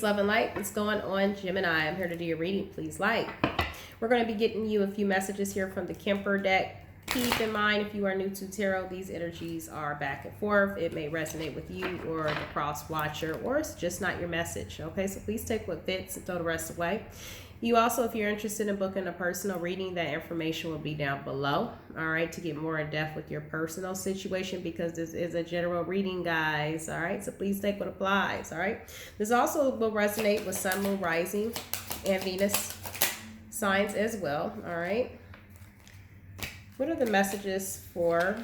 Love and light. What's going on, Gemini? I'm here to do your reading. Please like. We're going to be getting you a few messages here from the Kemper deck. Keep in mind, if you are new to tarot, these energies are back and forth. It may resonate with you or the cross watcher, or it's just not your message. Okay, so please take what fits and throw the rest away. You also, if you're interested in booking a personal reading, that information will be down below. All right, to get more in depth with your personal situation, because this is a general reading, guys. All right, so please take what applies. All right, this also will resonate with Sun, Moon, Rising, and Venus signs as well. All right, what are the messages for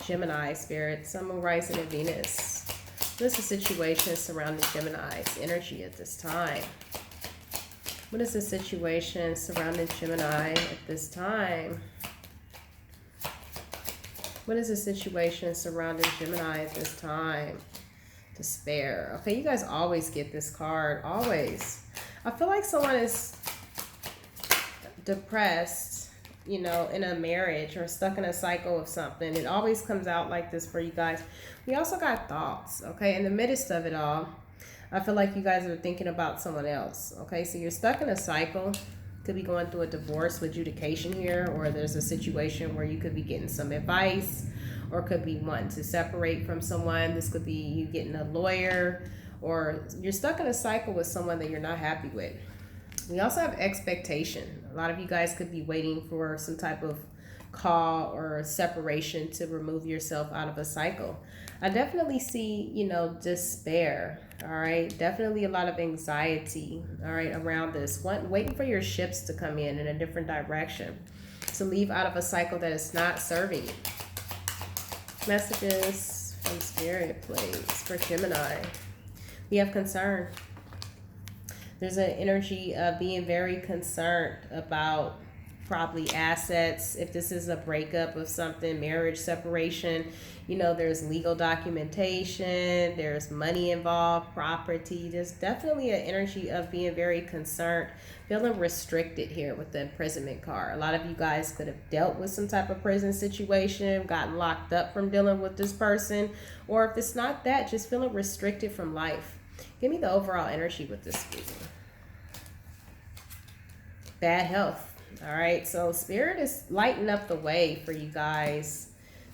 Gemini spirit, Sun, Moon, Rising, and Venus? What is the situation surrounding Gemini's energy at this time? What is the situation surrounding Gemini at this time? What is the situation surrounding Gemini at this time? Despair. Okay, you guys always get this card. Always. I feel like someone is depressed, you know, in a marriage or stuck in a cycle of something. It always comes out like this for you guys. We also got thoughts, okay? In the midst of it all, I feel like you guys are thinking about someone else. Okay, so you're stuck in a cycle. Could be going through a divorce with adjudication here, or there's a situation where you could be getting some advice, or could be wanting to separate from someone. This could be you getting a lawyer, or you're stuck in a cycle with someone that you're not happy with. We also have expectation. A lot of you guys could be waiting for some type of call or separation to remove yourself out of a cycle. I definitely see, you know, despair. All right, definitely a lot of anxiety, all right, around this. Waiting for your ships to come in a different direction, to leave out of a cycle that is not serving you. Messages from Spirit, please, for Gemini. We have concern. There's an energy of being very concerned about probably assets. If this is a breakup of something, marriage, separation, you know, there's legal documentation, there's money involved, property. There's definitely an energy of being very concerned, feeling restricted here with the imprisonment card. A lot of you guys could have dealt with some type of prison situation, gotten locked up from dealing with this person, or if it's not that, just feeling restricted from life. Give me the overall energy with this reading. Bad health. All right, so Spirit is lighting up the way for you guys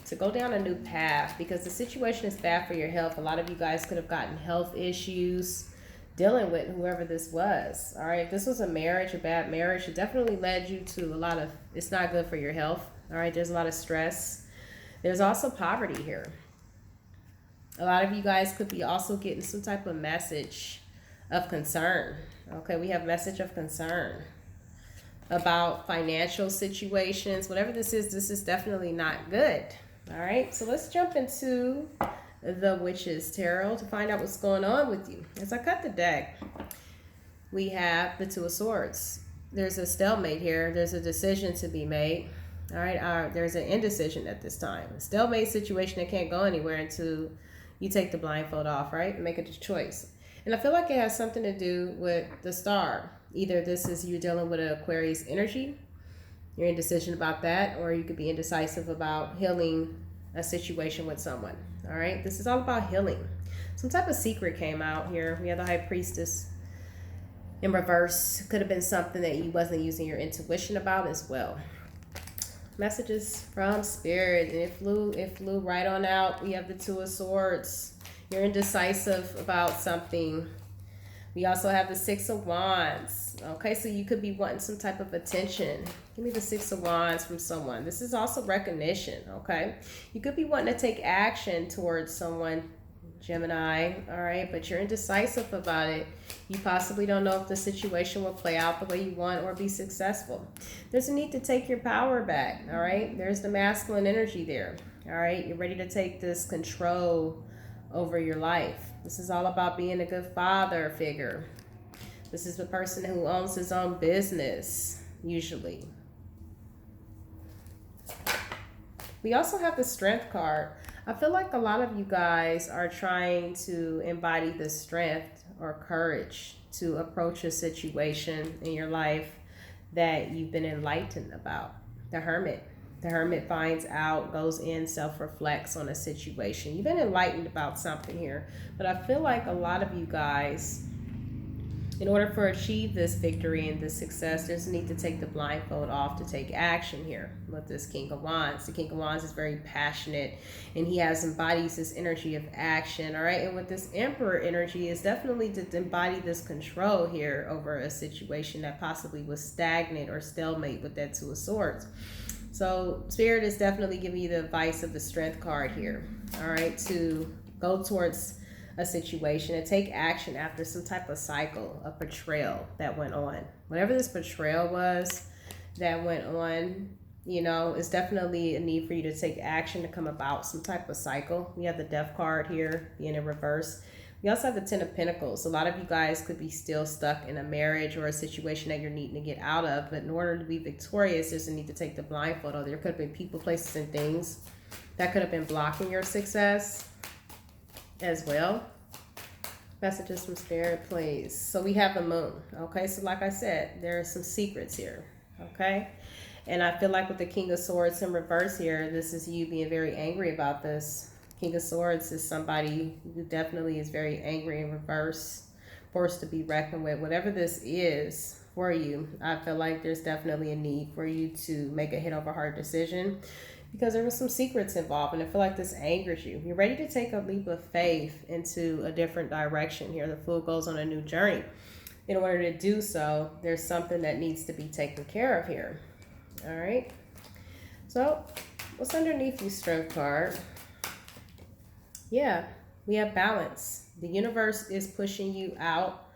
to go down a new path, because the situation is bad for your health. A lot of you guys could have gotten health issues dealing with whoever this was. All right, if this was a marriage, a bad marriage, it definitely led you to a lot of, it's not good for your health. All right, there's a lot of stress. There's also poverty here. A lot of you guys could be also getting some type of message of concern. Okay, we have message of concern about financial situations. Whatever this is definitely not good. All right, so let's jump into the Witch's Tarot to find out what's going on with you. As I cut the deck, we have the Two of Swords. There's a stalemate here. There's a decision to be made. All right, there's an indecision at this time. A stalemate situation that can't go anywhere until you take the blindfold off, right, and make a choice. And I feel like it has something to do with the star. Either this is you dealing with an Aquarius energy, you're indecision about that, or you could be indecisive about healing a situation with someone. All right, this is all about healing. Some type of secret came out here. We have the High Priestess in reverse. Could have been something that you wasn't using your intuition about as well. Messages from Spirit, and it flew right on out. We have the Two of Swords. You're indecisive about something. We also have the Six of Wands. Okay, so you could be wanting some type of attention. Give me the Six of Wands from someone. This is also recognition, okay? You could be wanting to take action towards someone, Gemini, all right? But you're indecisive about it. You possibly don't know if the situation will play out the way you want or be successful. There's a need to take your power back, all right? There's the masculine energy there, all right? You're ready to take this control over your life. This is all about being a good father figure. This is the person who owns his own business, usually. We also have the Strength card. I feel like a lot of you guys are trying to embody the strength or courage to approach a situation in your life that you've been enlightened about. The Hermit. The Hermit finds out, goes in, self-reflects on a situation. You've been enlightened about something here, but I feel like a lot of you guys In order for achieve this victory and this success, there's a need to take the blindfold off to take action here with this King of Wands. The King of Wands is very passionate, and he embodies this energy of action, all right? And with this Emperor energy is definitely to embody this control here over a situation that possibly was stagnant or stalemate with that Two of Swords. So Spirit is definitely giving you the advice of the Strength card here, all right, to go towards a situation and take action after some type of cycle of betrayal that went on. Whatever this betrayal was that went on, you know, it's definitely a need for you to take action to come about some type of cycle. We have the Death card here being in reverse. We also have the Ten of Pentacles. A lot of you guys could be still stuck in a marriage or a situation that you're needing to get out of, but in order to be victorious, there's a need to take the blindfold off. There could have been people, places, and things that could have been blocking your success as well. Messages from Spirit, please. So we have the Moon. Okay, so like I said, there are some secrets here. Okay, and I feel like with the King of Swords in reverse here, this is you being very angry about this. King of Swords is somebody who definitely is very angry in reverse, forced to be reckoned with. Whatever this is for you, I feel like there's definitely a need for you to make a hit over heart decision, because there was some secrets involved, and I feel like this angers you. You're ready to take a leap of faith into a different direction here. The Fool goes on a new journey. In order to do so, there's something that needs to be taken care of here. All right. So what's underneath you, Strength card? Yeah, we have balance. The universe is pushing you out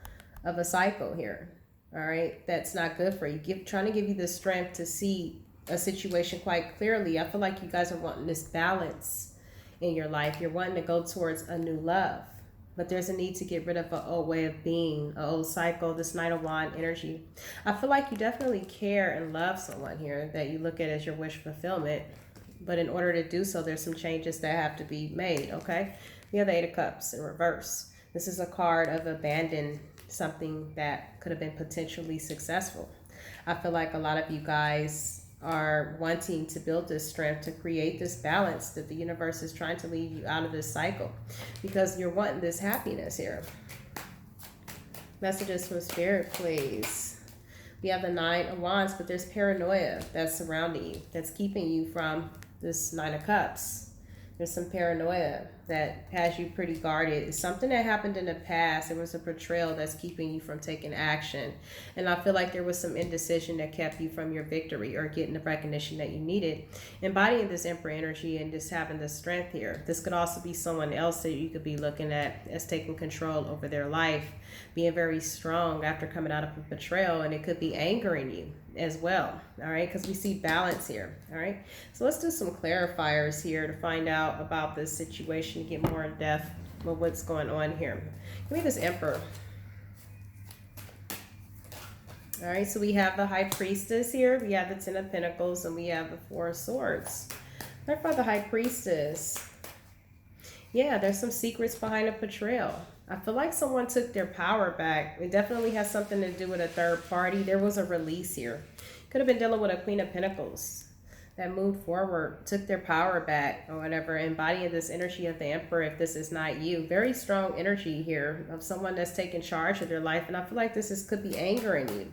of a cycle here. All right. That's not good for you. Trying to give you the strength to see a situation quite clearly. I feel like you guys are wanting this balance in your life. You're wanting to go towards a new love, but there's a need to get rid of an old way of being, an old cycle, this Knight of Wands energy. I feel like you definitely care and love someone here that you look at as your wish fulfillment, but in order to do so, there's some changes that have to be made. Okay, we have the Eight of Cups in reverse. This is a card of abandon something that could have been potentially successful. I feel like a lot of you guys are wanting to build this strength to create this balance that the universe is trying to lead you out of this cycle, because you're wanting this happiness here. Messages from Spirit, please. We have the Nine of Wands, but there's paranoia that's surrounding you, that's keeping you from this Nine of Cups. There's some paranoia that has you pretty guarded. It's something that happened in the past. There was a betrayal that's keeping you from taking action. And I feel like there was some indecision that kept you from your victory or getting the recognition that you needed. Embodying this Emperor energy and just having the strength here. This could also be someone else that you could be looking at as taking control over their life, being very strong after coming out of a betrayal, and it could be angering you as well. All right, because we see balance here. All right, so let's do some clarifiers here to find out about this situation, to get more in depth with what's going on here. Give me this Emperor. All right, so we have the High Priestess here, we have the Ten of Pentacles, and we have the Four of Swords. Clarify the High Priestess. Yeah, there's some secrets behind a betrayal. I feel like someone took their power back. It definitely has something to do with a third party. There was a release here. Could have been dealing with a Queen of Pentacles that moved forward, took their power back or whatever, embodying this energy of the Emperor if this is not you. Very strong energy here of someone that's taking charge of their life. And I feel like this could be angering you.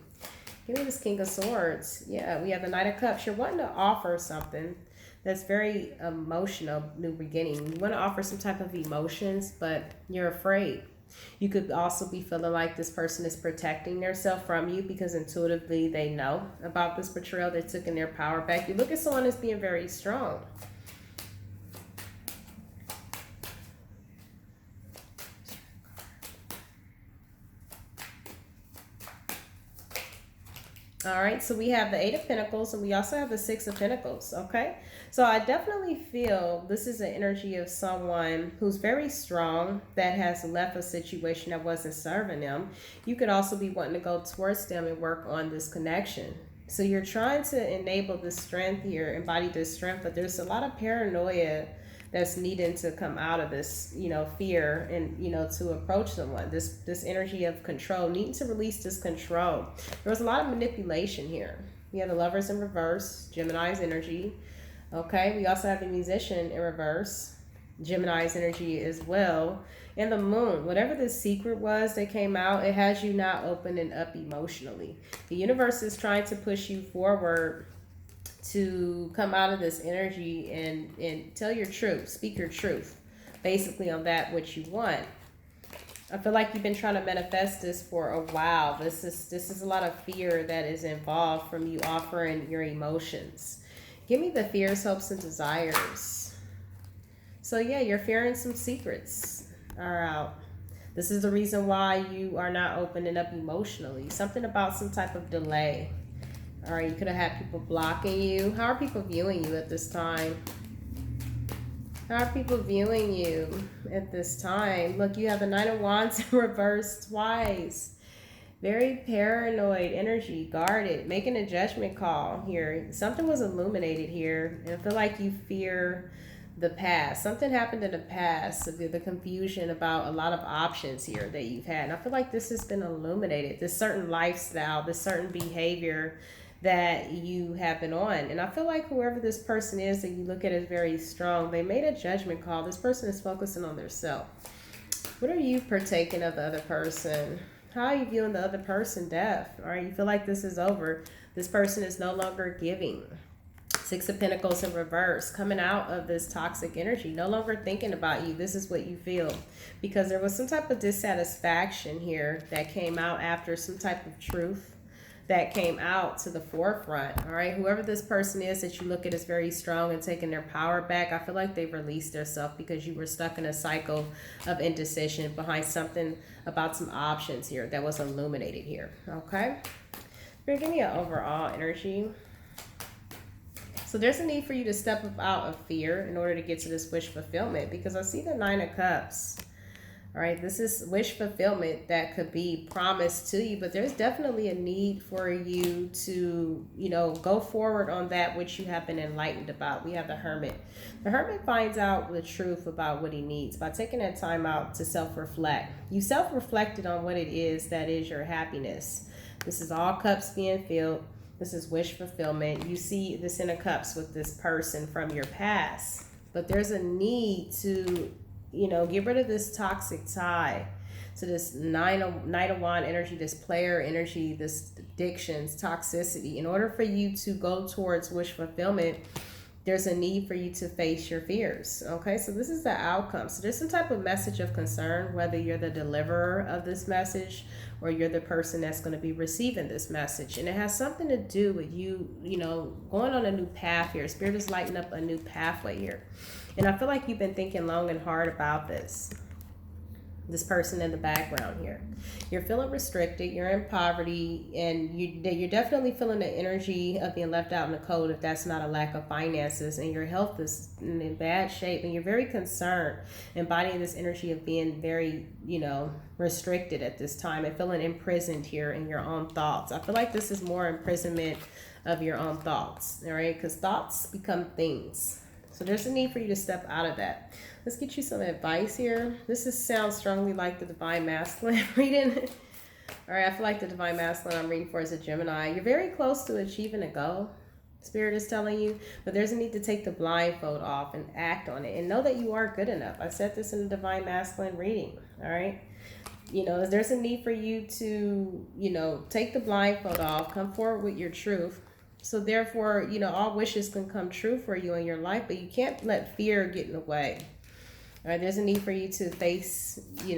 Give me this King of Swords. Yeah, we have the Knight of Cups. You're wanting to offer something that's very emotional, new beginning. You want to offer some type of emotions, but you're afraid. You could also be feeling like this person is protecting themselves from you because intuitively they know about this betrayal. They're taking their power back. You look at someone as being very strong. All right, so we have the Eight of Pentacles and we also have the Six of Pentacles, okay? So I definitely feel this is an energy of someone who's very strong that has left a situation that wasn't serving them. You could also be wanting to go towards them and work on this connection. So you're trying to enable this strength here, embody this strength, but there's a lot of paranoia that's needing to come out of this, you know, fear and, you know, to approach someone. This energy of control, needing to release this control. There was a lot of manipulation here. We have the Lovers in reverse, Gemini's energy. Okay, we also have the Musician in reverse. Gemini's energy as well. And the moon, whatever the secret was that came out, it has you not opening up emotionally. The universe is trying to push you forward to come out of this energy and tell your truth, speak your truth, basically on that what you want. I feel like you've been trying to manifest this for a while. This is a lot of fear that is involved from you offering your emotions. Give me the fears, hopes, and desires. So yeah, you're fearing some secrets are out. This is the reason why you are not opening up emotionally. Something about some type of delay. All right, you could have had people blocking you. How are people viewing you at this time? How are people viewing you at this time? Look, you have the Nine of Wands in reverse twice. Very paranoid energy, guarded, making a judgment call here. Something was illuminated here. And I feel like you fear the past. Something happened in the past, the confusion about a lot of options here that you've had. And I feel like this has been illuminated. This certain lifestyle, this certain behavior that you have been on. And I feel like whoever this person is that you look at as very strong, they made a judgment call. This person is focusing on their self. What are you partaking of the other person? How are you viewing the other person? Death. All right, you feel like this is over. This person is no longer giving. Six of Pentacles in reverse, coming out of this toxic energy, no longer thinking about you. This is what you feel, because there was some type of dissatisfaction here that came out after some type of truth that came out to the forefront. All right, whoever this person is that you look at is very strong and taking their power back. I feel like they've released themselves because you were stuck in a cycle of indecision behind something about some options here that was illuminated here. Okay, Spirit, give me an overall energy. So there's a need for you to step up out of fear in order to get to this wish fulfillment, because I see the Nine of Cups. All right, this is wish fulfillment that could be promised to you, but there's definitely a need for you to, go forward on that which you have been enlightened about. We have the Hermit. The Hermit finds out the truth about what he needs by taking that time out to self-reflect. You self-reflected on what it is that is your happiness. This is all cups being filled. This is wish fulfillment. You see this in a cups with this person from your past, but there's a need to get rid of this toxic tie to this Knight of Wand energy, this player energy, this addictions, toxicity. In order for you to go towards wish fulfillment, there's a need for you to face your fears. Okay, so this is the outcome. So there's some type of message of concern, whether you're the deliverer of this message or you're the person that's going to be receiving this message. And it has something to do with you, going on a new path here. Spirit is lighting up a new pathway here. And I feel like you've been thinking long and hard about this person in the background here. You're feeling restricted, you're in poverty, and you're definitely feeling the energy of being left out in the cold if that's not a lack of finances, and your health is in bad shape, and you're very concerned, embodying this energy of being very, restricted at this time and feeling imprisoned here in your own thoughts. I feel like this is more imprisonment of your own thoughts, all right? Because thoughts become things. So there's a need for you to step out of that. Let's get you some advice here. This sounds strongly like the Divine Masculine reading. All right, I feel like the Divine Masculine I'm reading for is a Gemini. You're very close to achieving a goal, Spirit is telling you, but there's a need to take the blindfold off and act on it and know that you are good enough. I said this in the Divine Masculine reading, all right? There's a need for you to, take the blindfold off, come forward with your truth. So therefore, all wishes can come true for you in your life, but you can't let fear get in the way. All right, there's a need for you to face what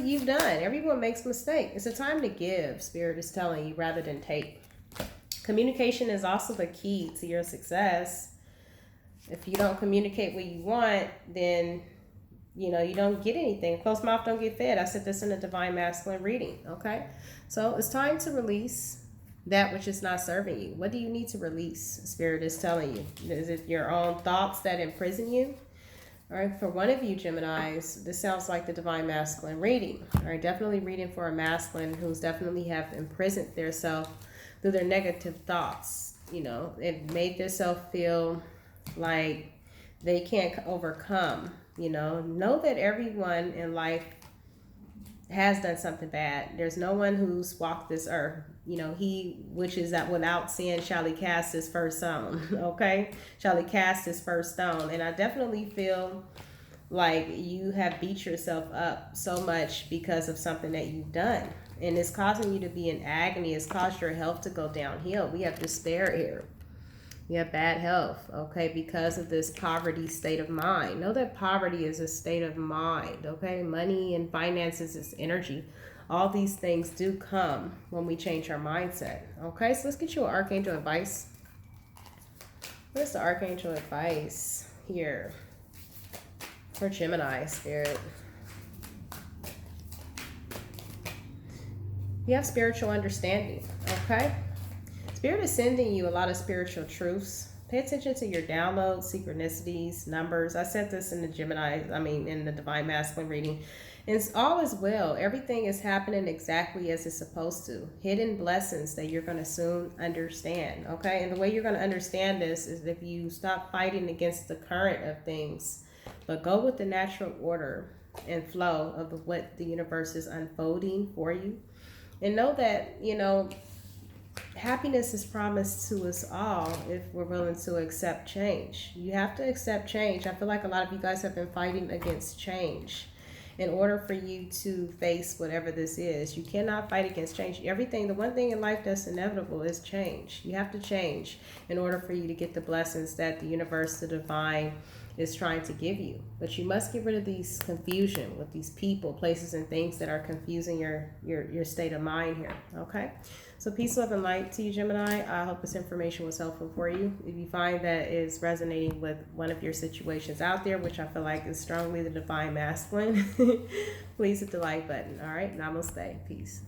you've done. Everyone makes mistakes. It's a time to give, Spirit is telling you, rather than take. Communication is also the key to your success. If you don't communicate what you want, then, you don't get anything. Closed mouth don't get fed. I said this in the Divine Masculine reading, okay? So it's time to release that which is not serving you. What do you need to release? Spirit is telling you. Is it your own thoughts that imprison you? All right, for one of you Geminis, this sounds like the Divine Masculine reading. All right, definitely reading for a masculine who's definitely have imprisoned themselves through their negative thoughts. It made themselves feel like they can't overcome. Know that everyone in life has done something bad. There's no one who's walked this earth. You know, he which is that without sin shall he cast his first stone. Okay? Shall he cast his first stone. And I definitely feel like you have beat yourself up so much because of something that you've done. And it's causing you to be in agony. It's caused your health to go downhill. We have despair here. You have bad health, okay, because of this poverty state of mind. Know that poverty is a state of mind, okay? Money and finances is energy. All these things do come when we change our mindset, okay? So let's get you an archangel advice. What is the archangel advice here for Gemini, Spirit? You have spiritual understanding, okay? Spirit is sending you a lot of spiritual truths. Pay attention to your downloads, synchronicities, numbers. I said this in the in the Divine Masculine reading. It's all is well. Everything is happening exactly as it's supposed to. Hidden blessings that you're going to soon understand, okay? And the way you're going to understand this is if you stop fighting against the current of things, but go with the natural order and flow of what the universe is unfolding for you. And know that, you know, happiness is promised to us all if we're willing to accept change. You have to accept change. I feel like a lot of you guys have been fighting against change in order for you to face whatever this is. You cannot fight against change. The one thing in life that's inevitable is change. You have to change in order for you to get the blessings that the universe, the divine, is trying to give you. But you must get rid of these confusion with these people, places, and things that are confusing your state of mind here, okay? So peace, love, and light to you, Gemini. I hope this information was helpful for you. If you find that is resonating with one of your situations out there, which I feel like is strongly the Divine Masculine, please hit the like button. All right, namaste. Peace.